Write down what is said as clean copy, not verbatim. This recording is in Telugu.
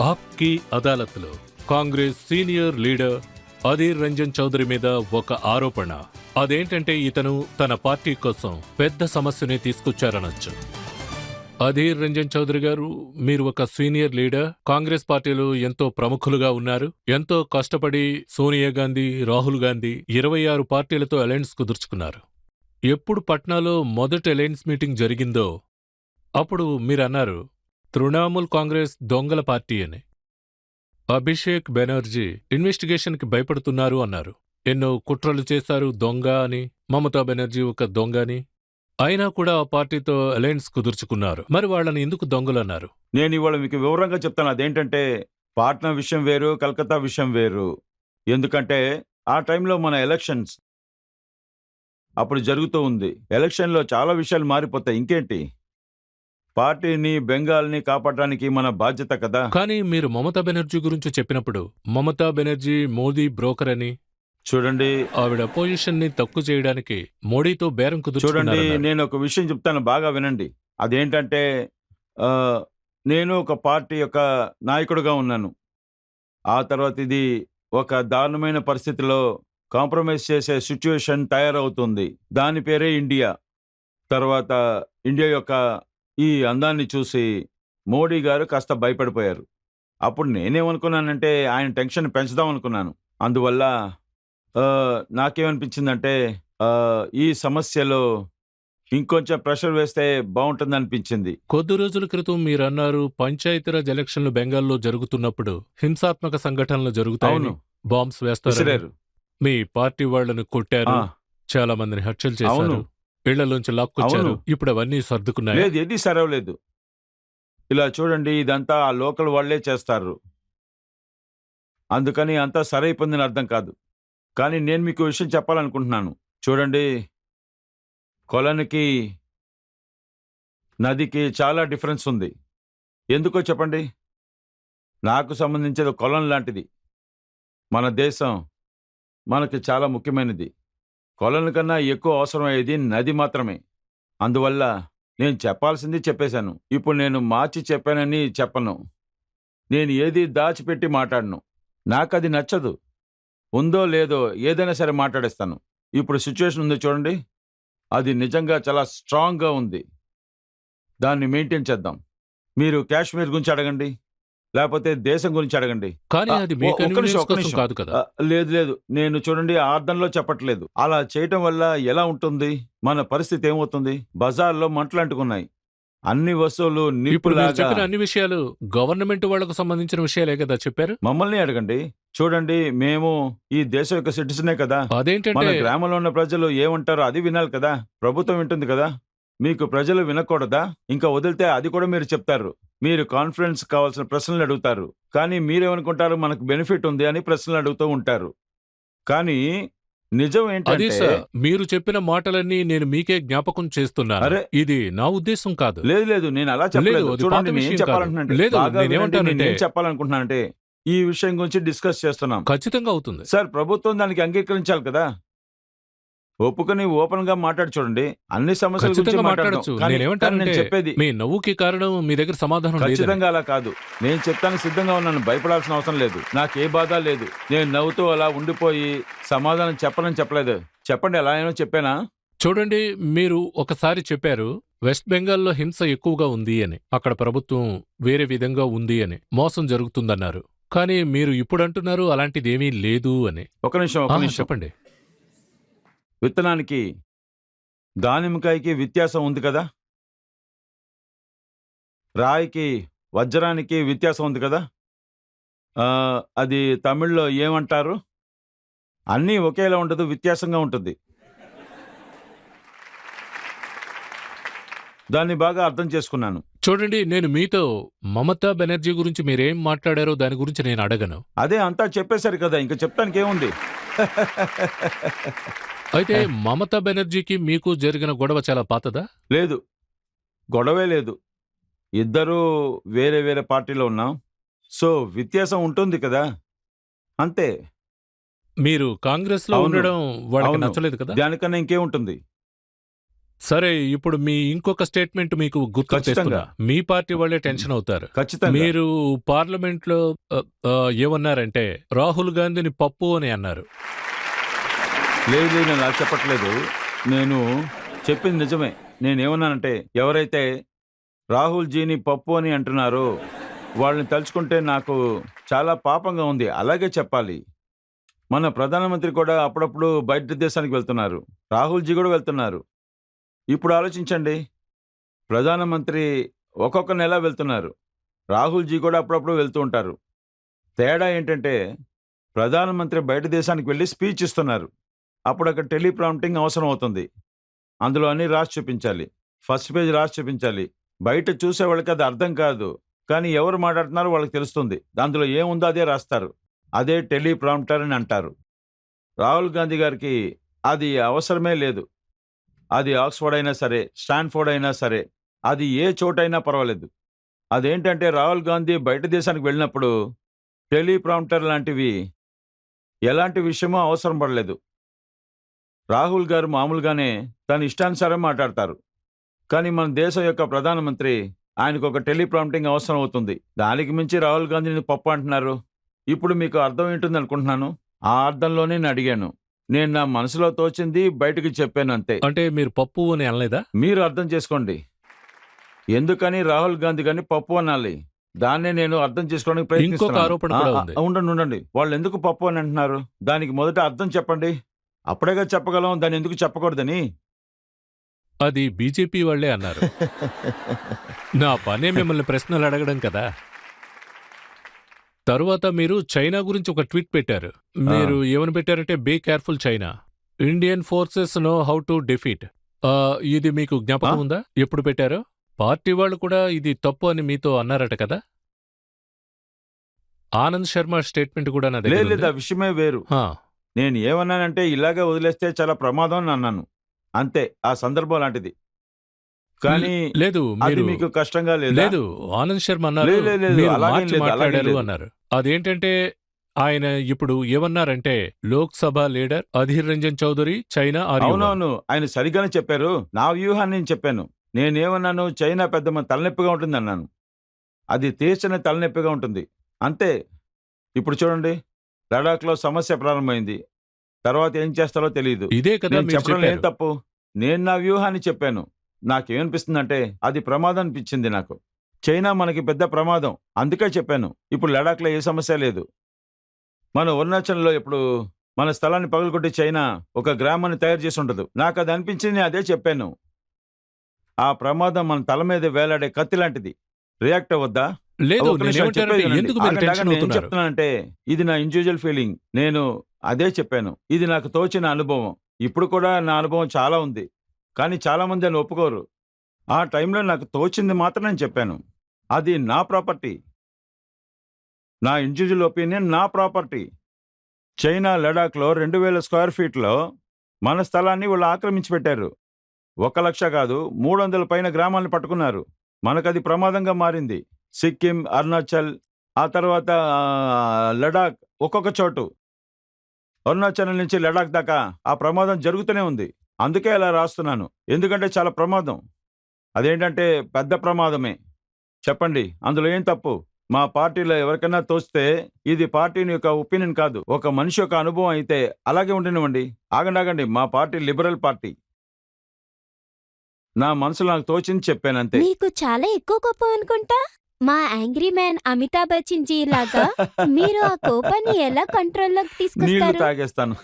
ఆప్కి అదాలత్లో కాంగ్రెస్ సీనియర్ లీడర్ అధీర్ రంజన్ చౌదరి మీద ఒక ఆరోపణ. అదేంటంటే ఇతను తన పార్టీ కోసం పెద్ద సమస్యని తీసుకొచ్చారనొచ్చు. అధీర్ రంజన్ చౌదరి గారు, మీరు ఒక సీనియర్ లీడర్, కాంగ్రెస్ పార్టీలో ఎంతో ప్రముఖులుగా ఉన్నారు. ఎంతో కష్టపడి సోనియా గాంధీ, రాహుల్ గాంధీ 26 పార్టీలతో అలయన్స్ కుదుర్చుకున్నారు. ఎప్పుడు పట్నాలో మొదటి అలయన్స్ మీటింగ్ జరిగిందో అప్పుడు మీరన్నారు తృణమూల్ కాంగ్రెస్ దొంగల పార్టీ అని. అభిషేక్ బెనర్జీ ఇన్వెస్టిగేషన్కి భయపడుతున్నారు అన్నారు. ఎన్నో కుట్రలు చేశారు దొంగ అని, మమతా బెనర్జీ ఒక దొంగ అని. అయినా కూడా ఆ పార్టీతో అలయన్స్ కుదుర్చుకున్నారు. మరి వాళ్ళని ఎందుకు దొంగలన్నారు? నేను ఇవాళ మీకు వివరంగా చెప్తాను. అదేంటంటే పాట్నా విషయం వేరు, కలకత్తా విషయం వేరు. ఎందుకంటే ఆ టైంలో మన ఎలక్షన్స్ అప్పుడు జరుగుతూ ఉంది. ఎలక్షన్లో చాలా విషయాలు మారిపోతాయి. ఇంకేంటి, పార్టీని, బెంగాల్ని కాపాడడానికి మన బాధ్యత కదా. కానీ మీరు మమతా బెనర్జీ గురించి చెప్పినప్పుడు మమతా బెనర్జీ మోదీ బ్రోకర్ అని, చూడండి ఆవిడ పొజిషన్ ని తక్కువ చేయడానికి మోడీతో బేరం చూడండి కుదుర్చుకున్నారన్నారు. నేను ఒక విషయం చెప్తాను, బాగా వినండి. అదేంటంటే ఆ, నేను ఒక పార్టీ యొక్క నాయకుడిగా ఉన్నాను. ఆ తర్వాత ఇది ఒక దారుణమైన పరిస్థితిలో కాంప్రమైజ్ చేసే సిచ్యువేషన్ తయారవుతుంది. దాని పేరే ఇండియా. తర్వాత ఇండియా యొక్క ఈ అందాన్ని చూసి మోడీ గారు కాస్త భయపడిపోయారు. అప్పుడు నేనేమనుకున్నానంటే ఆయన టెన్షన్ పెంచుదాం అనుకున్నాను. అందువల్ల నాకేమనిపించిందంటే ఈ సమస్యలో ఇంకొంచెం ప్రెషర్ వేస్తే బాగుంటుంది అనిపించింది. కొద్ది రోజుల క్రితం మీరన్నారు పంచాయతీరాజ్ ఎలక్షన్లు బెంగాల్లో జరుగుతున్నప్పుడు హింసాత్మక సంఘటనలు జరుగుతాయని, అవును, బాంబ్స్ వేస్తారు, విసిరారు. మీ పార్టీ వాళ్లను కొట్టారు, ఆ, చాలా మందిని హత్యలు చేశారు, అవును. ఇళ్లలోంచి లాక్కొచ్చారు. అవును. ఇప్పుడు అవన్నీ సర్దుకున్నాయి. లేదు, ఏది సరవలేదు. ఇలా చూడండి, ఇదంతా ఆ లోకల్ వాళ్లే చేస్తారు. అందుకని అంతా సరైపోయిందని అర్థం కాదు. కానీ నేను మీకు విషయం చెప్పాలనుకుంటున్నాను. చూడండి, కొలనికి నదికి చాలా డిఫరెన్స్ ఉంది. ఎందుకో చెప్పండి. నాకు సంబంధించేది కొలం లాంటిది. మన దేశం మనకి చాలా ముఖ్యమైనది. కొలం కన్నా ఎక్కువ అవసరమయ్యేది నది మాత్రమే. అందువల్ల నేను చెప్పాల్సింది చెప్పేశాను. ఇప్పుడు నేను మార్చి చెప్పానని చెప్పను. నేను ఏది దాచిపెట్టి మాట్లాడను. నాకు అది నచ్చదు. ఉందో లేదో ఏదైనా సరే మాట్లాడేస్తాను. ఇప్పుడు సిచ్యువేషన్ ఉంది చూడండి, అది నిజంగా చాలా స్ట్రాంగ్గా ఉంది. దాన్ని మెయింటైన్ చేద్దాం. మీరు కాశ్మీర్ గురించి అడగండి, లేకపోతే దేశం గురించి అడగండి. కానీ అది మీ ఒక్క నిమిషం, కన్వీనియన్స్ ఒక్క కోసం నిమిషం. కాదు కదా. లేదు లేదు, నేను చూడండి ఆ అర్థంలో చెప్పట్లేదు. అలా చేయటం వల్ల ఎలా ఉంటుంది, మన పరిస్థితి ఏమవుతుంది? బజార్లో మంటలు అంటుకున్నాయి. అన్ని వస్తువులు ఇప్పుడు మీరు నిప్పులాగా. చెప్పిన అన్ని విషయాలు గవర్నమెంట్ వాళ్లకు సంబంధించిన విషయాలే కదా చెప్పారు. మమ్మల్ని అడగండి. చూడండి, మేము ఈ దేశం యొక్క సిటిజనే కదా. మన అదేంటంటే గ్రామంలో ఉన్న ప్రజలు ఏమంటారో అది వినాలి కదా. ప్రభుత్వం వింటుంది కదా. మీకు ప్రజలు వినకూడదా? ఇంకా వదిలితే అది కూడా మీరు చెప్తారు. మీరు కాన్ఫిడెన్స్ కావాల్సిన ప్రశ్నలు అడుగుతారు. కానీ మీరేమనుకుంటారు, మనకు బెనిఫిట్ ఉంది అని ప్రశ్నలు అడుగుతూ ఉంటారు. కానీ నిజం అది ఏంటంటే సార్, మీరు చెప్పిన మాటలన్నీ నేను మీకే జ్ఞాపకం చేస్తున్నాను. అరే, ఇది నా ఉద్దేశం కాదు. లేదు లేదు, నేను అలా చెప్పలేదు. లేదు, అది చూడండి, పాత నేను విషయం ఏం కాదు. చెప్పాలంటున్నానంటే, లేదు, బాగా వినండి, నేనేమంటానంటే నేను ఏం చెప్పాలనుకుంటున్నానంటే ఈ విషయం గురించి డిస్కస్ చేస్తున్నాం. ఖచ్చితంగా అవుతుంది. సార్, ప్రభుత్వం దానికి అంగీకరించాలి కదా. ఒప్పుకొని ఓపెన్ గా మాట్లాడి చూడండి. అన్ని సమస్యల గురించి ఖచ్చితంగా మాట్లాడదాం. మాట్లాడొచ్చు. కానీ నేనేమంటానంటే నేను చెప్పేది మీ నవ్వుకి కారణం మీ దగ్గర సమాధానం లేదని. ఖచ్చితంగా అలా కాదు. నేను చెప్తాను, సిద్ధంగా ఉన్నాను. భయపడాల్సిన అవసరం లేదు. నాకు ఏ బాధ లేదు. నేను నవ్వుతూ అలా ఉండిపోయి సమాధానం చెప్పనని చెప్పలేదు. చెప్పండి, ఎలా అయినా చెప్పానా? చూడండి, మీరు ఒకసారి చెప్పారు వెస్ట్ బెంగాల్లో హింస ఎక్కువగా ఉంది అని, అక్కడ ప్రభుత్వం వేరే విధంగా ఉంది అని, మోసం జరుగుతుందన్నారు. కానీ మీరు ఇప్పుడు అంటున్నారు అలాంటిదేమీ లేదు అని. ఒక నిమిషం, ఒక నిమిషం. చెప్పండి. విత్తనానికి దానిమ్మకాయకి వ్యత్యాసం ఉంది కదా. రాయికి వజ్రానికి వ్యత్యాసం ఉంది కదా. అది తమిళ్లో ఏమంటారు? అన్నీ ఒకేలా ఉండదు, వ్యత్యాసంగా ఉంటుంది. దాన్ని బాగా అర్థం చేసుకున్నాను. చూడండి, నేను మీతో మమతా బెనర్జీ గురించి మీరేం మాట్లాడారో దాని గురించి నేను అడగను. అదే అంతా చెప్పేశారు కదా, ఇంకా చెప్తానికి ఏముంది? అయితే మమతా బెనర్జీకి మీకు జరిగిన గొడవ చాలా పాతదా? లేదు, గొడవే లేదు. ఇద్దరూ వేరే వేరే పార్టీలో ఉన్నాం. సో వ్యత్యాసం ఉంటుంది కదా, అంతే. మీరు కాంగ్రెస్ లో అవును, ఉండడం వాళ్ళకి అవును. నచ్చలేదు కదా. దానికన్నా ఇంకేముంటుంది? సరే, ఇప్పుడు మీ ఇంకొక స్టేట్మెంట్ మీకు గుర్తు ఖచ్చితంగా. తెస్తున్నా. మీ పార్టీ వాళ్ళే టెన్షన్ అవుతారు. ఖచ్చితంగా. మీరు పార్లమెంట్ లో ఏమన్నారంటే రాహుల్ గాంధీని పప్పు అని అన్నారు. లేదు లేదు, నేను అలా చెప్పట్లేదు. నేను చెప్పింది నిజమే. నేనేమన్నానంటే ఎవరైతే రాహుల్ జీని పప్పు అని అంటున్నారో వాళ్ళని తలుచుకుంటే నాకు చాలా పాపంగా ఉంది. అలాగే చెప్పాలి. మన ప్రధానమంత్రి కూడా అప్పుడప్పుడు బయట దేశానికి వెళ్తున్నారు. రాహుల్ జీ కూడా వెళ్తున్నారు. ఇప్పుడు ఆలోచించండి, ప్రధానమంత్రి ఒక్కొక్క నెల వెళ్తున్నారు. రాహుల్ జీ కూడా అప్పుడప్పుడు వెళ్తూ ఉంటారు. తేడా ఏంటంటే ప్రధానమంత్రి బయట దేశానికి వెళ్ళి స్పీచ్ ఇస్తున్నారు. అప్పుడు అక్కడ టెలిప్రాంప్టింగ్ అవసరం అవుతుంది. అందులో అన్ని రాసి చూపించాలి. ఫస్ట్ పేజ్ రాసి చూపించాలి. బయట చూసే వాళ్ళకి అది అర్థం కాదు, కానీ ఎవరు మాట్లాడుతున్నారో వాళ్ళకి తెలుస్తుంది. అందులో ఏముందో అదే రాస్తారు. అదే టెలిప్రాంప్టర్ అని అంటారు. రాహుల్ గాంధీ గారికి అది అవసరమే లేదు. అది ఆక్స్ఫర్డ్ అయినా సరే, స్టాన్ఫోర్డ్ అయినా సరే, అది ఏ చోటైనా పర్వాలేదు. అదేంటంటే రాహుల్ గాంధీ బయట దేశానికి వెళ్ళినప్పుడు టెలిప్రాంప్టర్ లాంటివి ఎలాంటి విషయమో అవసరం పడలేదు. రాహుల్ గారు మామూలుగానే తన ఇష్టానుసారం మాట్లాడతారు. కానీ మన దేశం యొక్క ప్రధానమంత్రి ఆయనకు ఒక టెలిప్రాంప్టింగ్ అవసరం అవుతుంది. దానికి మించి రాహుల్ గాంధీని పప్పు అంటున్నారు. ఇప్పుడు మీకు అర్థం ఏంటుంది అనుకుంటున్నాను. ఆ అర్థంలోనే నేను అడిగాను. నేను నా మనసులో తోచింది బయటకు చెప్పాను అంతే. అంటే మీరు పప్పు అని అనలేదా? మీరు అర్థం చేసుకోండి. ఎందుకని రాహుల్ గాంధీ గారిని పప్పు అనాలి? దాన్నే నేను అర్థం చేసుకోవడానికి ఇంకొక ప్రయత్నిస్తున్నాను. ఆరోపణ కూడా ఉంది. ఉండండి. వాళ్ళు ఎందుకు పప్పు అని అంటున్నారు? దానికి మొదట అర్థం చెప్పండి. అప్పుడేగా చెప్పగలం దాన్ని ఎందుకు చెప్పకూడదని. అది బీజేపీ వాళ్లే అన్నారు. నా పనే మిమ్మల్ని ప్రశ్నలు అడగడం కదా. తరువాత మీరు చైనా గురించి ఒక ట్వీట్ పెట్టారు. మీరు ఏమని పెట్టారంటే be careful China, Indian forces know how to defeat. ఇది మీకు జ్ఞాపకం ఉందా? ఎప్పుడు పెట్టారో? పార్టీ వాళ్ళు కూడా ఇది తప్పు అని మీతో అన్నారట కదా. ఆనంద్ శర్మ స్టేట్మెంట్ కూడా నా దగ్గర లేదు, ఆ విషయమే వేరు. నేను ఏమన్నానంటే ఇలాగే వదిలేస్తే చాలా ప్రమాదం అని అన్నాను. అంతే, ఆ సందర్భం లాంటిది. కానీ లేదు, అది మీకు కష్టంగా లేదు. లేదు. ఆనంద్ శర్మ అన్నారు, లేదు, మీరు అలాగేం మార్చి లేదు, అలాగేం మాట్లాడారు లేదు. అన్నారు. అదేంటంటే ఆయన ఇప్పుడు ఏమన్నారంటే లోక్సభ లీడర్ అధీర్ రంజన్ చౌదరి చైనా అవునవును, ఆయన సరిగ్గానే చెప్పారు. నా వ్యూహాన్ని నేను చెప్పాను. నేనేమన్నాను, చైనా పెద్ద తలనొప్పిగా ఉంటుంది అన్నాను. అది తీర్చని తలనొప్పిగా ఉంటుంది అంతే. ఇప్పుడు చూడండి, లడాఖ్లో సమస్య ప్రారంభమైంది. తర్వాత ఏం చేస్తారో తెలియదు. ఇదే కదా నేను మీరు చెప్పడం ఏం చెప్పారు. తప్పు? నేను నా వ్యూహాన్ని చెప్పాను. నాకేమనిపిస్తుందంటే అది ప్రమాదం అనిపించింది నాకు. చైనా మనకి పెద్ద ప్రమాదం, అందుకే చెప్పాను. ఇప్పుడు లడాఖ్లో ఏ సమస్య లేదు. మన అరుణాచల్లో ఇప్పుడు మన స్థలాన్ని పగలగొట్టి చైనా ఒక గ్రామాన్ని తయారు చేసి ఉండదు. నాకు అది అనిపించింది, నేను అదే చెప్పాను. ఆ ప్రమాదం మన తల మీద వేలాడే కత్తి లాంటిది. రియాక్ట్ అవ్వద్దా? లేదు, ఒక్క నిమిషం నేనేమంటానంటే చెప్పేది వినండి. ఎందుకు మీరు ఆగండి, టెన్షన్ ఆగండి. ఏం అవుతున్నారు? చెప్తున్నానంటే ఇది నా ఇండివిజువల్ ఫీలింగ్. నేను అదే చెప్పాను. ఇది నాకు తోచిన అనుభవం. ఇప్పుడు కూడా నా అనుభవం చాలా ఉంది. కానీ చాలా మంది అని ఒప్పుకోరు. ఆ టైంలో నాకు తోచింది మాత్రం నేను చెప్పాను. అది నా ప్రాపర్టీ, నా ఇండివిజువల్ ఒపీనియన్, నా ప్రాపర్టీ. చైనా లడాఖ్లో 2000 స్క్వేర్ ఫీట్లో మన స్థలాన్ని వాళ్ళు ఆక్రమించి పెట్టారు. 1,00,000 కాదు, 300 పైన గ్రామాలను పట్టుకున్నారు. మనకది ప్రమాదంగా మారింది. సిక్కిం, అరుణాచల్, ఆ తర్వాత లడాక్, ఒక్కొక్క చోటు. అరుణాచల్ నుంచి లడాక్ దాకా ఆ ప్రమాదం జరుగుతూనే ఉంది. అందుకే అలా రాస్తున్నాను. ఎందుకంటే చాలా ప్రమాదం. అదేంటంటే పెద్ద ప్రమాదమే. చెప్పండి, అందులో ఏం తప్పు? మా పార్టీలో ఎవరికైనా తోస్తే ఇది పార్టీని యొక్క ఒపీనియన్ కాదు, ఒక మనిషి యొక్క అనుభవం అయితే అలాగే ఉండనివ్వండి. ఆగండి, మా పార్టీ లిబరల్ పార్టీ. నా మనసులో నాకు తోచింది చెప్పానంతే. మీకు చాలా ఎక్కువ కోపం అనుకుంటా. మా యాంగ్రీ మ్యాన్ అమితాబ్ బచ్చన్ జీ లాగా మీరు ఆ కోపాన్ని ఎలా కంట్రోల్లోకి నీళ్లు తీసుకొస్తారు? తాగేస్తాను.